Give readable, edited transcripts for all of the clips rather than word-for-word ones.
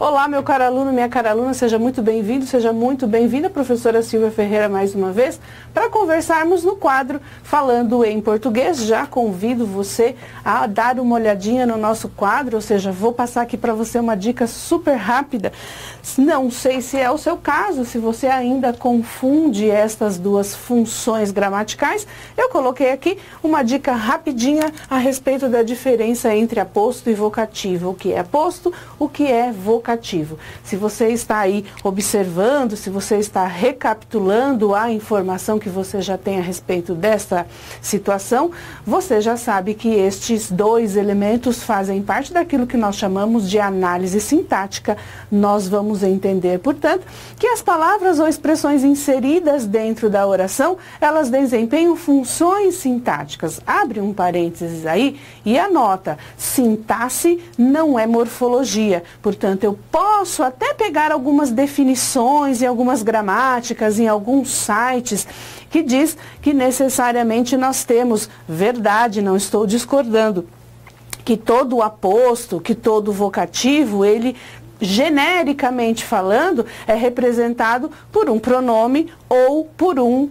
Olá, meu caro aluno, minha cara aluna, seja muito bem-vindo, seja muito bem-vinda, professora Silvia Ferreira, mais uma vez, para conversarmos no quadro Falando em Português. Já convido você a dar uma olhadinha no nosso quadro, ou seja, vou passar aqui para você uma dica super rápida. Não sei se é o seu caso, se você ainda confunde estas duas funções gramaticais, eu coloquei aqui uma dica rapidinha a respeito da diferença entre aposto e vocativo. O que é aposto, o que é vocativo. Se você está aí observando, se você está recapitulando a informação que você já tem a respeito desta situação, você já sabe que estes dois elementos fazem parte daquilo que nós chamamos de análise sintática. Nós vamos entender, portanto, que as palavras ou expressões inseridas dentro da oração, elas desempenham funções sintáticas. Abre um parênteses aí e anota, sintaxe não é morfologia, portanto, eu posso até pegar algumas definições em algumas gramáticas, em alguns sites, que diz que necessariamente nós temos verdade, não estou discordando, que todo aposto, que todo vocativo, ele, genericamente falando, é representado por um pronome ou por um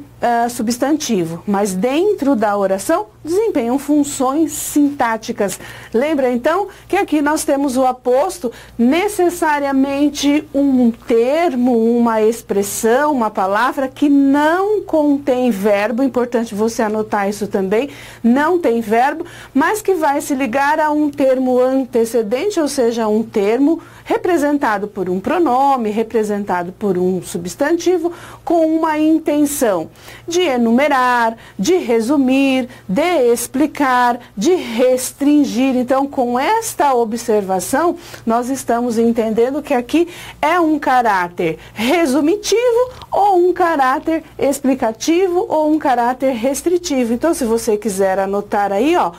substantivo, mas dentro da oração desempenham funções sintáticas. Lembra então que aqui nós temos o aposto, necessariamente um termo, uma expressão, uma palavra que não contém verbo, importante você anotar isso também, não tem verbo, mas que vai se ligar a um termo antecedente, ou seja, um termo representado por um pronome, representado por um substantivo, com uma intenção de enumerar, de resumir, de explicar, de restringir. Então, com esta observação, nós estamos entendendo que aqui é um caráter resumitivo ou um caráter explicativo ou um caráter restritivo. Então, se você quiser anotar aí, ó,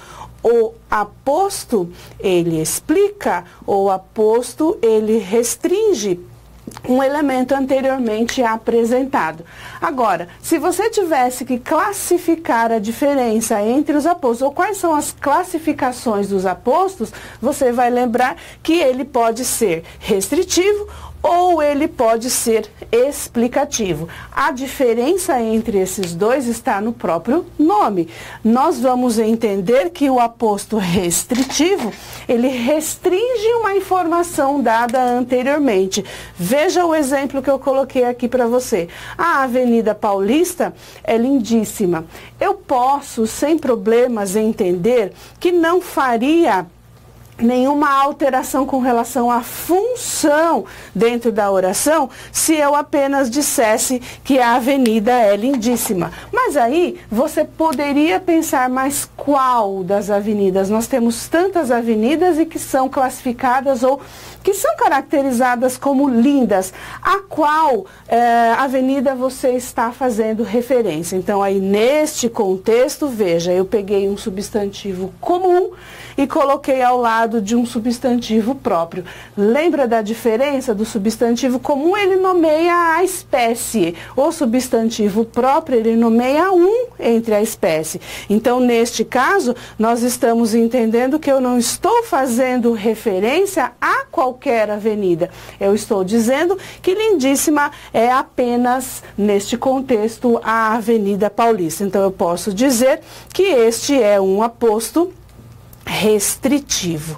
o aposto, ele explica, o aposto, ele restringe um elemento anteriormente apresentado. Agora, se você tivesse que classificar a diferença entre os apostos, ou quais são as classificações dos apostos, você vai lembrar que ele pode ser restritivo ou ele pode ser explicativo. A diferença entre esses dois está no próprio nome. Nós vamos entender que o aposto restritivo, ele restringe uma informação dada anteriormente. Veja o exemplo que eu coloquei aqui para você. A Avenida Paulista é lindíssima. Eu posso, sem problemas, entender que não faria nenhuma alteração com relação à função dentro da oração se eu apenas dissesse que a avenida é lindíssima. Mas aí você poderia pensar, mas qual das avenidas? Nós temos tantas avenidas e que são classificadas ou que são caracterizadas como lindas. A qual avenida você está fazendo referência? Então aí neste contexto, veja, eu peguei um substantivo comum e coloquei ao lado de um substantivo próprio. Lembra da diferença do substantivo comum? Ele nomeia a espécie. O substantivo próprio, ele nomeia um entre a espécie. Então, neste caso, nós estamos entendendo que eu não estou fazendo referência a qualquer avenida. Eu estou dizendo que lindíssima é apenas, neste contexto, a Avenida Paulista. Então, eu posso dizer que este é um aposto restritivo.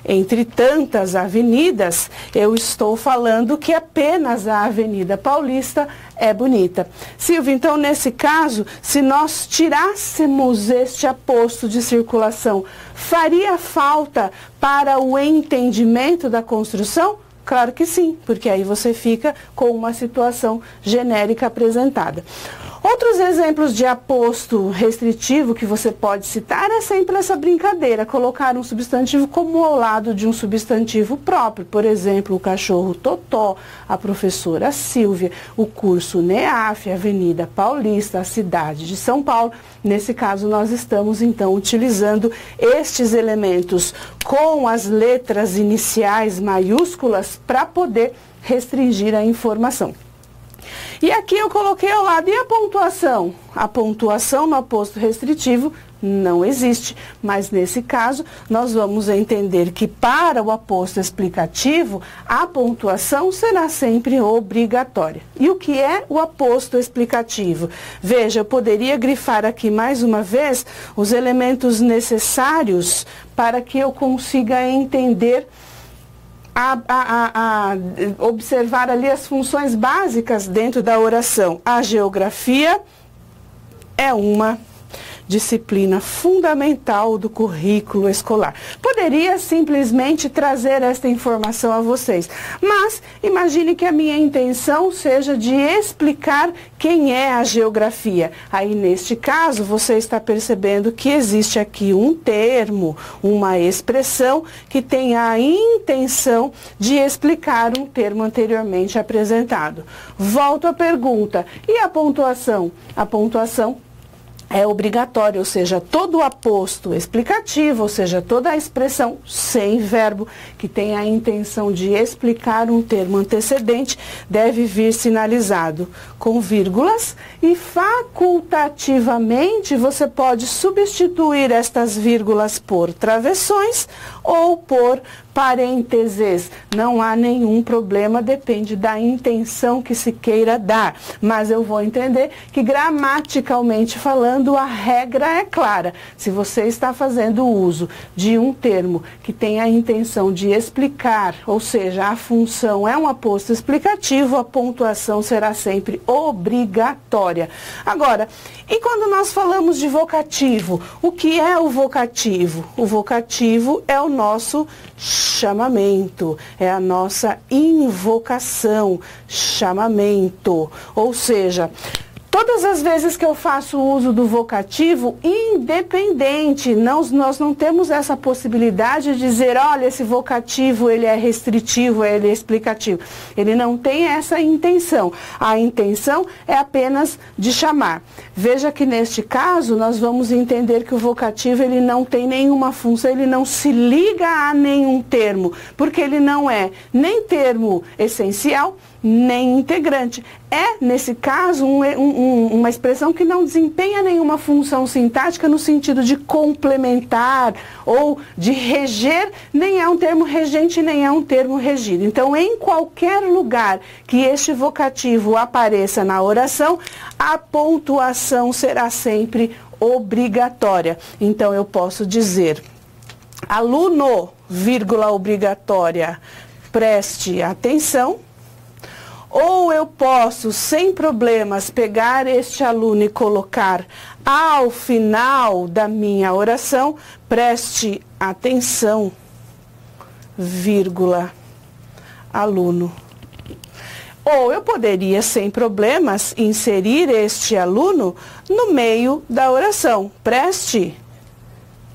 Entre tantas avenidas, eu estou falando que apenas a Avenida Paulista é bonita. Silvia, então nesse caso, se nós tirássemos este aposto de circulação, faria falta para o entendimento da construção? Claro que sim, porque aí você fica com uma situação genérica apresentada. Outros exemplos de aposto restritivo que você pode citar é sempre essa brincadeira, colocar um substantivo como ao lado de um substantivo próprio. Por exemplo, o cachorro Totó, a professora Silvia, o curso NEAF, a Avenida Paulista, a cidade de São Paulo. Nesse caso, nós estamos então utilizando estes elementos com as letras iniciais maiúsculas para poder restringir a informação. E aqui eu coloquei ao lado, e a pontuação? A pontuação no aposto restritivo não existe. Mas nesse caso, nós vamos entender que para o aposto explicativo, a pontuação será sempre obrigatória. E o que é o aposto explicativo? Veja, eu poderia grifar aqui mais uma vez os elementos necessários para que eu consiga entender observar ali as funções básicas dentro da oração. A geografia é uma disciplina fundamental do currículo escolar. Poderia simplesmente trazer esta informação a vocês, mas imagine que a minha intenção seja de explicar quem é a geografia. Aí, neste caso, você está percebendo que existe aqui um termo, uma expressão que tem a intenção de explicar um termo anteriormente apresentado. Volto à pergunta, e a pontuação? A pontuação é obrigatório, ou seja, todo o aposto explicativo, ou seja, toda a expressão sem verbo que tem a intenção de explicar um termo antecedente deve vir sinalizado com vírgulas e facultativamente você pode substituir estas vírgulas por travessões ou por parênteses. Não há nenhum problema, depende da intenção que se queira dar. Mas eu vou entender que gramaticalmente falando, a regra é clara. Se você está fazendo uso de um termo que tem a intenção de explicar, ou seja, a função é um aposto explicativo, a pontuação será sempre obrigatória. Agora, e quando nós falamos de vocativo? O que é o vocativo? O vocativo é o nosso chamamento, é a nossa invocação, chamamento. Ou seja, todas as vezes que eu faço uso do vocativo, independente, nós não temos essa possibilidade de dizer, olha, esse vocativo ele é restritivo, ele é explicativo. Ele não tem essa intenção. A intenção é apenas de chamar. Veja que neste caso, nós vamos entender que o vocativo ele não tem nenhuma função, ele não se liga a nenhum termo, porque ele não é nem termo essencial, nem integrante. É, nesse caso, uma expressão que não desempenha nenhuma função sintática no sentido de complementar ou de reger, nem é um termo regente, nem é um termo regido. Então, em qualquer lugar que este vocativo apareça na oração, a pontuação será sempre obrigatória. Então, eu posso dizer, aluno, vírgula obrigatória, preste atenção. Ou eu posso, sem problemas, pegar este aluno e colocar ao final da minha oração, preste atenção, vírgula, aluno. Ou eu poderia, sem problemas, inserir este aluno no meio da oração. Preste,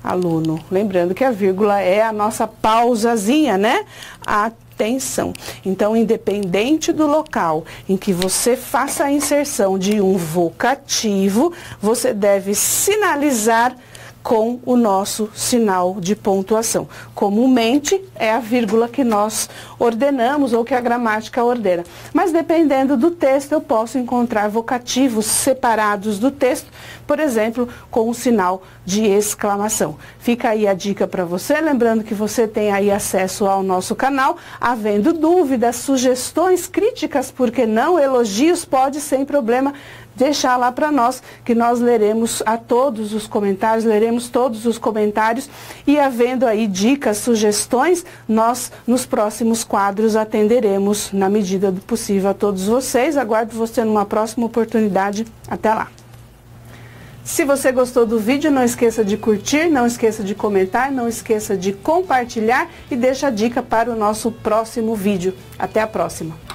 aluno. Lembrando que a vírgula é a nossa pausazinha, né? Atenção. Então, independente do local em que você faça a inserção de um vocativo, você deve sinalizar com o nosso sinal de pontuação. Comumente é a vírgula que nós ordenamos ou que a gramática ordena. Mas dependendo do texto, eu posso encontrar vocativos separados do texto, por exemplo, com o sinal de exclamação. Fica aí a dica para você, lembrando que você tem aí acesso ao nosso canal. Havendo dúvidas, sugestões, críticas, por que não, elogios, pode sem problema deixar lá para nós, que nós leremos a todos os comentários, leremos todos os comentários e havendo aí dicas, sugestões, nós nos próximos quadros atenderemos na medida do possível a todos vocês. Aguardo você numa próxima oportunidade. Até lá! Se você gostou do vídeo, não esqueça de curtir, não esqueça de comentar, não esqueça de compartilhar e deixa a dica para o nosso próximo vídeo. Até a próxima!